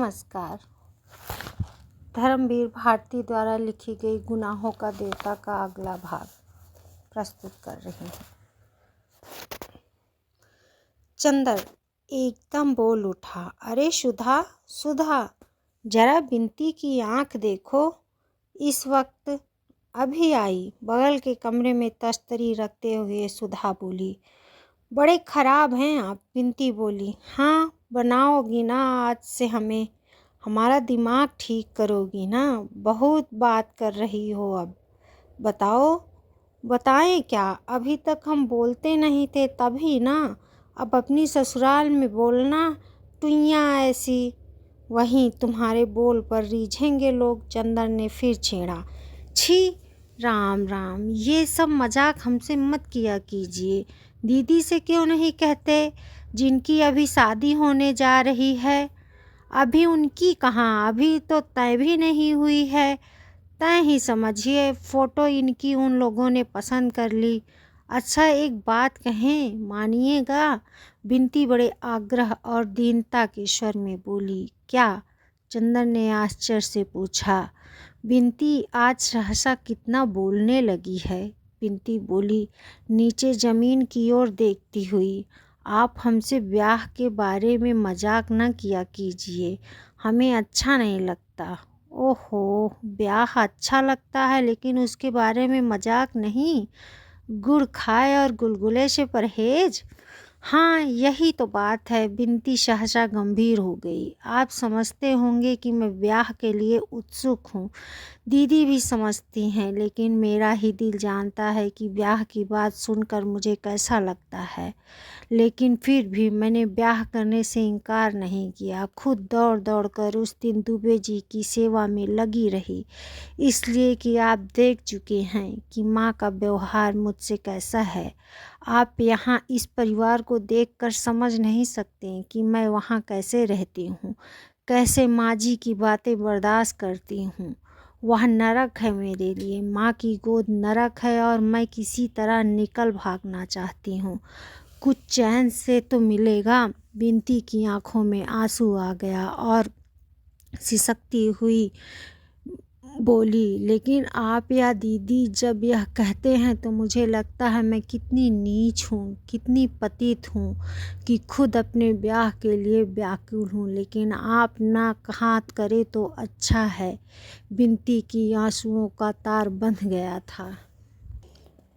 नमस्कार। धर्मवीर भारती द्वारा लिखी गई गुनाहों का देवता का अगला भाग प्रस्तुत कर रही हूँ। चंदर एकदम बोल उठा, अरे सुधा सुधा, जरा बिनती की आंख देखो। इस वक्त अभी आई। बगल के कमरे में तश्तरी रखते हुए सुधा बोली, बड़े खराब हैं आप। बिनती बोली, हाँ बनाओगी ना आज से हमें, हमारा दिमाग ठीक करोगी ना। बहुत बात कर रही हो, अब बताओ। बताएं क्या? अभी तक हम बोलते नहीं थे तभी ना, अब अपनी ससुराल में बोलना टुइयाँ ऐसी। वहीं तुम्हारे बोल पर रीझेंगे लोग। चंदर ने फिर छेड़ा, छी राम राम, ये सब मजाक हमसे मत किया कीजिए। दीदी से क्यों नहीं कहते, जिनकी अभी शादी होने जा रही है। अभी उनकी कहाँ, अभी तो तय भी नहीं हुई है। तय ही समझिए, फ़ोटो इनकी उन लोगों ने पसंद कर ली। अच्छा एक बात कहें, मानिएगा। बिनती बड़े आग्रह और दीनता के स्वर में बोली, क्या? चंदन ने आश्चर्य से पूछा। बिनती आज सहसा कितना बोलने लगी है। बिनती बोली, नीचे ज़मीन की ओर देखती हुई, आप हमसे ब्याह के बारे में मजाक न किया कीजिए, हमें अच्छा नहीं लगता। ओहो, ब्याह अच्छा लगता है लेकिन उसके बारे में मजाक नहीं। गुड़ खाए और गुलगुले से परहेज। हाँ यही तो बात है। बिनती सहसा गंभीर हो गई। आप समझते होंगे कि मैं ब्याह के लिए उत्सुक हूँ, दीदी भी समझती हैं, लेकिन मेरा ही दिल जानता है कि ब्याह की बात सुनकर मुझे कैसा लगता है। लेकिन फिर भी मैंने ब्याह करने से इनकार नहीं किया। खुद दौड़ दौड़ कर उस दिन दुबे जी की सेवा में लगी रही, इसलिए कि आप देख चुके हैं कि माँ का व्यवहार मुझसे कैसा है। आप यहाँ इस परिवार को देखकर समझ नहीं सकते कि मैं वहाँ कैसे रहती हूँ, कैसे माँ जी की बातें बर्दाश्त करती हूँ। वह नरक है मेरे लिए। माँ की गोद नरक है और मैं किसी तरह निकल भागना चाहती हूँ। कुछ चैन से तो मिलेगा। बिनती की आंखों में आंसू आ गया और सिसकती हुई बोली, लेकिन आप या दीदी जब यह कहते हैं तो मुझे लगता है मैं कितनी नीच हूँ, कितनी पतित हूँ कि खुद अपने ब्याह के लिए व्याकुल हूँ, लेकिन आप ना हाथ करे तो अच्छा है। बिनती की आंसुओं का तार बंध गया था।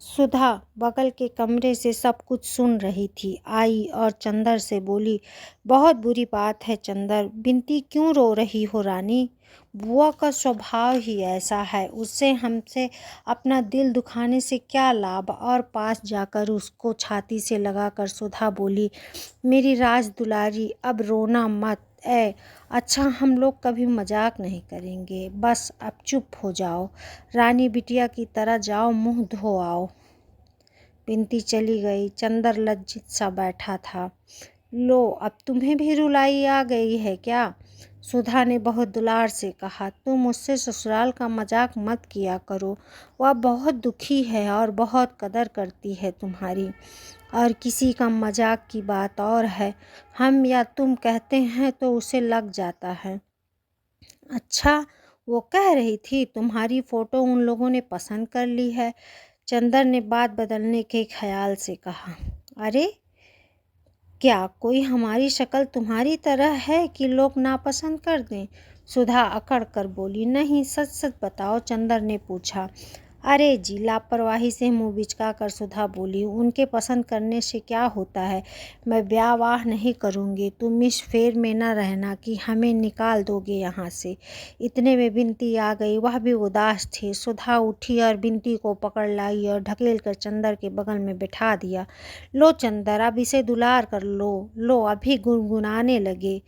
सुधा बगल के कमरे से सब कुछ सुन रही थी। आई और चंदर से बोली, बहुत बुरी बात है चंदर। बिनती क्यों रो रही हो रानी? बुआ का स्वभाव ही ऐसा है, उससे हमसे अपना दिल दुखाने से क्या लाभ। और पास जाकर उसको छाती से लगाकर सुधा बोली, मेरी राज दुलारी, अब रोना मत। अच्छा हम लोग कभी मजाक नहीं करेंगे, बस अब चुप हो जाओ। रानी बिटिया की तरह जाओ, मुंह धो आओ। बिनती चली गई। चंदर लज्जित सा बैठा था। लो अब तुम्हें भी रुलाई आ गई है क्या? सुधा ने बहुत दुलार से कहा, तुम मुझसे ससुराल का मजाक मत किया करो। वह बहुत दुखी है और बहुत कदर करती है तुम्हारी। और किसी का मजाक की बात और है, हम या तुम कहते हैं तो उसे लग जाता है। अच्छा वो कह रही थी तुम्हारी फ़ोटो उन लोगों ने पसंद कर ली है। चंदर ने बात बदलने के ख्याल से कहा, अरे क्या कोई हमारी शक्ल तुम्हारी तरह है कि लोग नापसंद कर दें? सुधा अकड़ कर बोली, नहीं सच सच बताओ। चंदर ने पूछा। अरे जी, लापरवाही से मुँह बिचका कर सुधा बोली, उनके पसंद करने से क्या होता है, मैं ब्याह वाह नहीं करूँगी। तुम इस फेर में न रहना कि हमें निकाल दोगे यहाँ से। इतने में बिनती आ गई, वह भी उदास थी। सुधा उठी और बिनती को पकड़ लाई और ढकेल कर चंदर के बगल में बिठा दिया। लो चंदर, अब इसे दुलार कर लो, अभी गुनगुनाने लगे।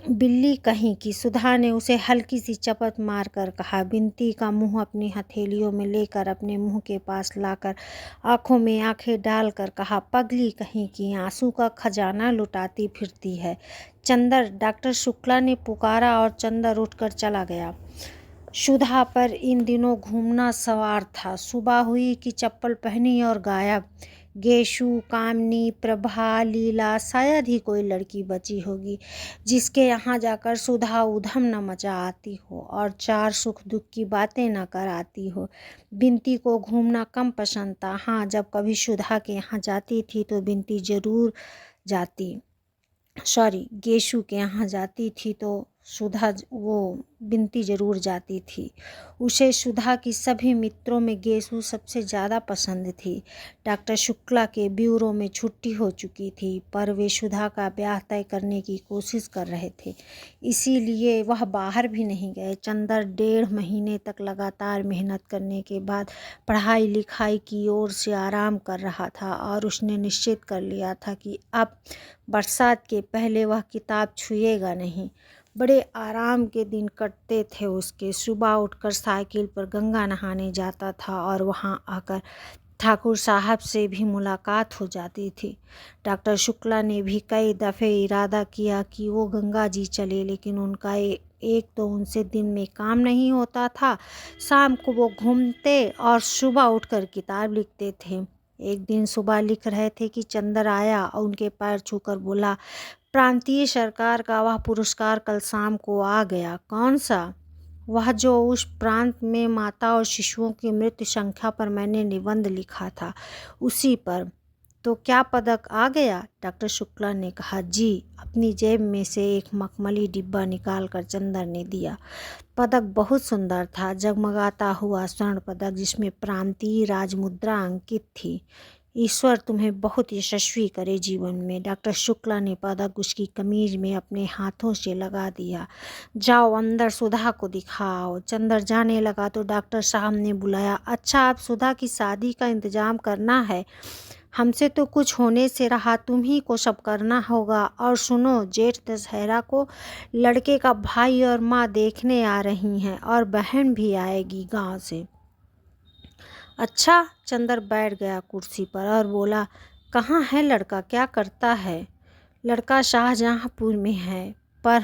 बिल्ली कहीं की। सुधा ने उसे हल्की सी चपत मारकर कहा। बिनती का मुंह अपनी हथेलियों में लेकर अपने मुंह के पास लाकर आंखों में आंखें डालकर कहा, पगली कहीं की, आंसू का खजाना लुटाती फिरती है। चंदर, डॉक्टर शुक्ला ने पुकारा और चंदर उठकर चला गया। सुधा पर इन दिनों घूमना सवार था। सुबह हुई कि चप्पल पहनी और गायब। गेशु, कामनी, प्रभा, लीला, शायद ही कोई लड़की बची होगी जिसके यहाँ जाकर सुधा उधम न मचा आती हो और चार सुख दुख की बातें न कराती हो। बिनती को घूमना कम पसंद था। हाँ, जब कभी सुधा के यहाँ जाती थी तो बिनती ज़रूर जाती, गेशु के यहाँ जाती थी तो बिनती ज़रूर जाती थी। उसे सुधा की सभी मित्रों में गेशु सबसे ज़्यादा पसंद थी। डॉक्टर शुक्ला के ब्यूरो में छुट्टी हो चुकी थी, पर वे सुधा का ब्याह तय करने की कोशिश कर रहे थे, इसीलिए वह बाहर भी नहीं गए। चंदर 1.5 महीने तक लगातार मेहनत करने के बाद पढ़ाई लिखाई की ओर से आराम कर रहा था और उसने निश्चित कर लिया था कि अब बरसात के पहले वह किताब छुएगा नहीं। बड़े आराम के दिन कटते थे उसके। सुबह उठकर साइकिल पर गंगा नहाने जाता था और वहां आकर ठाकुर साहब से भी मुलाकात हो जाती थी। डॉक्टर शुक्ला ने भी कई दफ़े इरादा किया कि वो गंगा जी चले, लेकिन उनका एक तो उनसे दिन में काम नहीं होता था, शाम को वो घूमते और सुबह उठकर किताब लिखते थे। एक दिन सुबह लिख रहे थे कि चंदर आया और उनके पैर छूकर बोला, प्रांतीय सरकार का वह पुरस्कार कल शाम को आ गया। कौन सा? वह जो उस प्रांत में माता और शिशुओं की मृत्यु संख्या पर मैंने निबंध लिखा था, उसी पर। तो क्या पदक आ गया? डॉक्टर शुक्ला ने कहा। जी। अपनी जेब में से एक मखमली डिब्बा निकालकर चंदर ने दिया। पदक बहुत सुंदर था, जगमगाता हुआ स्वर्ण पदक जिसमें प्रांतीय राजमुद्रा अंकित थी। ईश्वर तुम्हें बहुत यशस्वी करे जीवन में। डॉक्टर शुक्ला ने पदक उसकी कमीज में अपने हाथों से लगा दिया। जाओ अंदर सुधा को दिखाओ। चंदर जाने लगा तो डॉक्टर साहब ने बुलाया, अच्छा अब सुधा की शादी का इंतजाम करना है। हमसे तो कुछ होने से रहा, तुम ही को सब करना होगा। और सुनो, जेठ दशहरा को लड़के का भाई और माँ देखने आ रही हैं और बहन भी आएगी गांव से। अच्छा। चंदर बैठ गया कुर्सी पर और बोला, कहाँ है लड़का, क्या करता है? लड़का शाहजहाँपुर में है, पर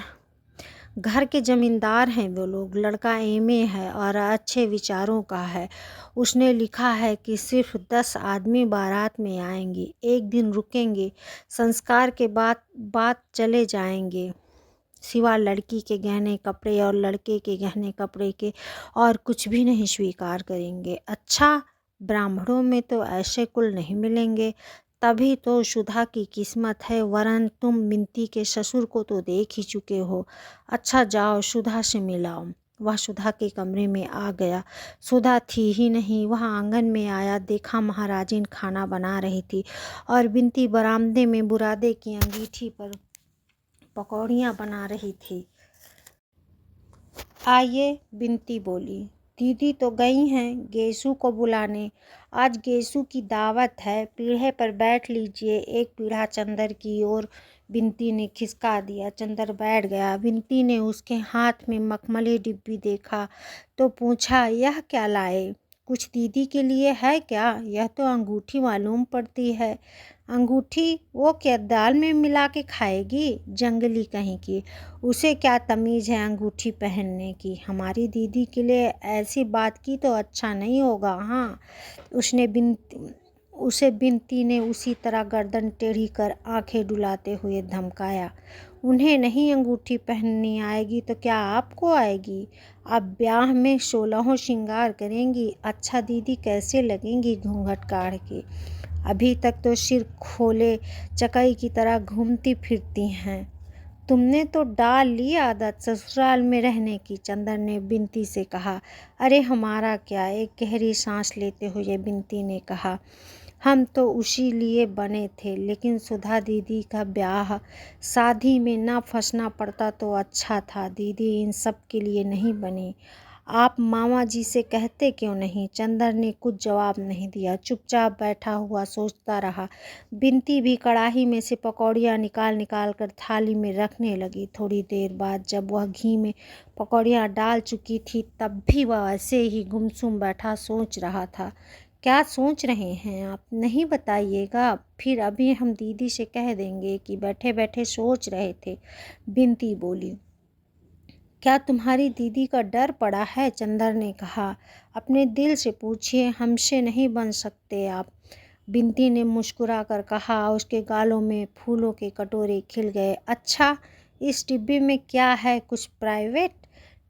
घर के जमींदार हैं वो लोग। लड़का एमए है और अच्छे विचारों का है। उसने लिखा है कि सिर्फ 10 आदमी बारात में आएंगे, एक दिन रुकेंगे, संस्कार के बाद चले जाएंगे, सिवा लड़की के गहने कपड़े और लड़के के गहने कपड़े के और कुछ भी नहीं स्वीकार करेंगे। अच्छा, ब्राह्मणों में तो ऐसे कुल नहीं मिलेंगे। तभी तो सुधा की किस्मत है, वरन तुम बिनती के ससुर को तो देख ही चुके हो। अच्छा जाओ सुधा से मिलाओ। वह सुधा के कमरे में आ गया। सुधा थी ही नहीं। वह आंगन में आया, देखा महाराजिन खाना बना रही थी और बिनती बरामदे में बुरादे की अंगीठी पर पकौड़ियाँ बना रही थी। आइए, बिनती बोली। दीदी तो गई हैं गेशु को बुलाने, आज गेशु की दावत है, पीढ़े पर बैठ लीजिए। एक पीढ़ा चंदर की ओर बिनती ने खिसका दिया। चंदर बैठ गया। बिनती ने उसके हाथ में मखमली डिब्बी देखा तो पूछा, यह क्या लाए? कुछ दीदी के लिए है क्या? यह तो अंगूठी मालूम पड़ती है। अंगूठी? वो क्या दाल में मिला के खाएगी? जंगली कहीं की, उसे क्या तमीज़ है अंगूठी पहनने की? हमारी दीदी के लिए ऐसी बात की तो अच्छा नहीं होगा। हाँ, उसे बिनती ने उसी तरह गर्दन टेढ़ी कर आंखें डुलाते हुए धमकाया। उन्हें नहीं अंगूठी पहननी आएगी तो क्या आपको आएगी? आप ब्याह में 16 श्रृंगार करेंगी। अच्छा दीदी कैसे लगेंगी घूंघट काढ़ के? अभी तक तो सिर खोले चकई की तरह घूमती फिरती हैं। तुमने तो डाल ली आदत ससुराल में रहने की। चंदर ने बिनती से कहा। अरे हमारा क्या? एक गहरी सांस लेते हुए बिनती ने कहा, हम तो उसी लिए बने थे, लेकिन सुधा दीदी का ब्याह शादी में ना फंसना पड़ता तो अच्छा था। दीदी इन सब के लिए नहीं बनी। आप मामा जी से कहते क्यों नहीं? चंदर ने कुछ जवाब नहीं दिया, चुपचाप बैठा हुआ सोचता रहा। बिनती भी कढ़ाई में से पकौड़ियाँ निकाल निकाल कर थाली में रखने लगी। थोड़ी देर बाद जब वह घी में पकौड़ियाँ डाल चुकी थी, तब भी वह ऐसे ही गुमसुम बैठा सोच रहा था। क्या सोच रहे हैं आप? नहीं बताइएगा, फिर अभी हम दीदी से कह देंगे कि बैठे बैठे सोच रहे थे। बिनती बोली। क्या तुम्हारी दीदी का डर पड़ा है? चंदर ने कहा। अपने दिल से पूछिए, हमसे नहीं बन सकते आप। बिंती ने मुस्कुराकर कहा। उसके गालों में फूलों के कटोरे खिल गए। अच्छा, इस डिब्बे में क्या है, कुछ प्राइवेट?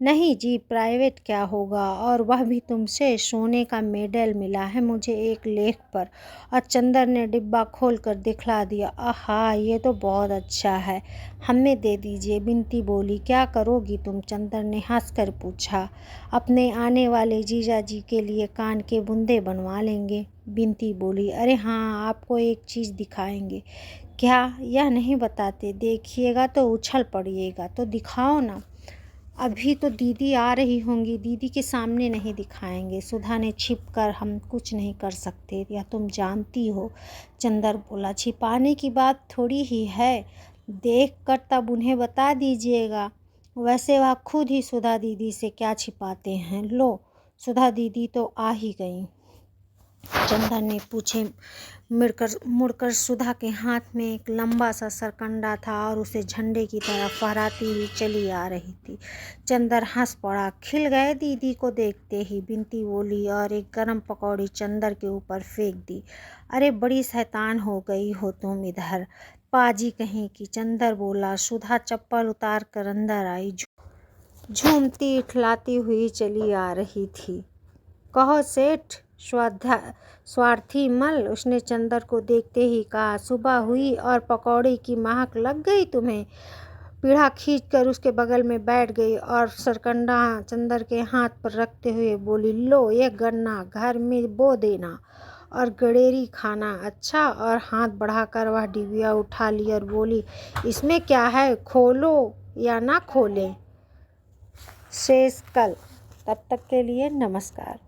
नहीं जी, प्राइवेट क्या होगा, और वह भी तुमसे। सोने का मेडल मिला है मुझे एक लेख पर। और चंदर ने डिब्बा खोलकर दिखला दिया। आहा, ये तो बहुत अच्छा है, हमें दे दीजिए, बिंती बोली। क्या करोगी तुम? चंदर ने हंसकर पूछा। अपने आने वाले जीजा जी के लिए कान के बुंदे बनवा लेंगे, बिंती बोली। अरे हाँ, आपको एक चीज़ दिखाएंगे। क्या? यह नहीं बताते, देखिएगा तो उछल पड़िएगा। तो दिखाओ ना। अभी तो दीदी आ रही होंगी, दीदी के सामने नहीं दिखाएंगे, सुधा ने छिपकर। हम कुछ नहीं कर सकते, यह तुम जानती हो, चंदर बोला। छिपाने की बात थोड़ी ही है, देख कर तब उन्हें बता दीजिएगा। वैसे वह खुद ही सुधा दीदी से क्या छिपाते हैं। लो, सुधा दीदी तो आ ही गई। चंदर ने पूछे मुड़कर सुधा के हाथ में एक लंबा सा सरकंडा था और उसे झंडे की तरह फहराती हुई चली आ रही थी। चंदर हंस पड़ा। खिल गए दीदी को देखते ही, बिंती बोली, और एक गरम पकौड़ी चंदर के ऊपर फेंक दी। अरे बड़ी शैतान हो गई हो तुम, इधर पाजी कहीं की, चंदर बोला। सुधा चप्पल उतार कर अंदर आई, झूमती इठलाती हुई चली आ रही थी। कहो सेठ स्वार्थी मल, उसने चंदर को देखते ही कहा। सुबह हुई और पकौड़े की महक लग गई तुम्हें? पीढ़ा खींचकर उसके बगल में बैठ गई और सरकंडा चंदर के हाथ पर रखते हुए बोली। लो, ये गन्ना घर में बो देना और गड़ेरी खाना। अच्छा, और हाथ बढ़ाकर वह डिबिया उठा ली और बोली, इसमें क्या है, खोलो या ना खोले, शेष कल। तब तक के लिए नमस्कार।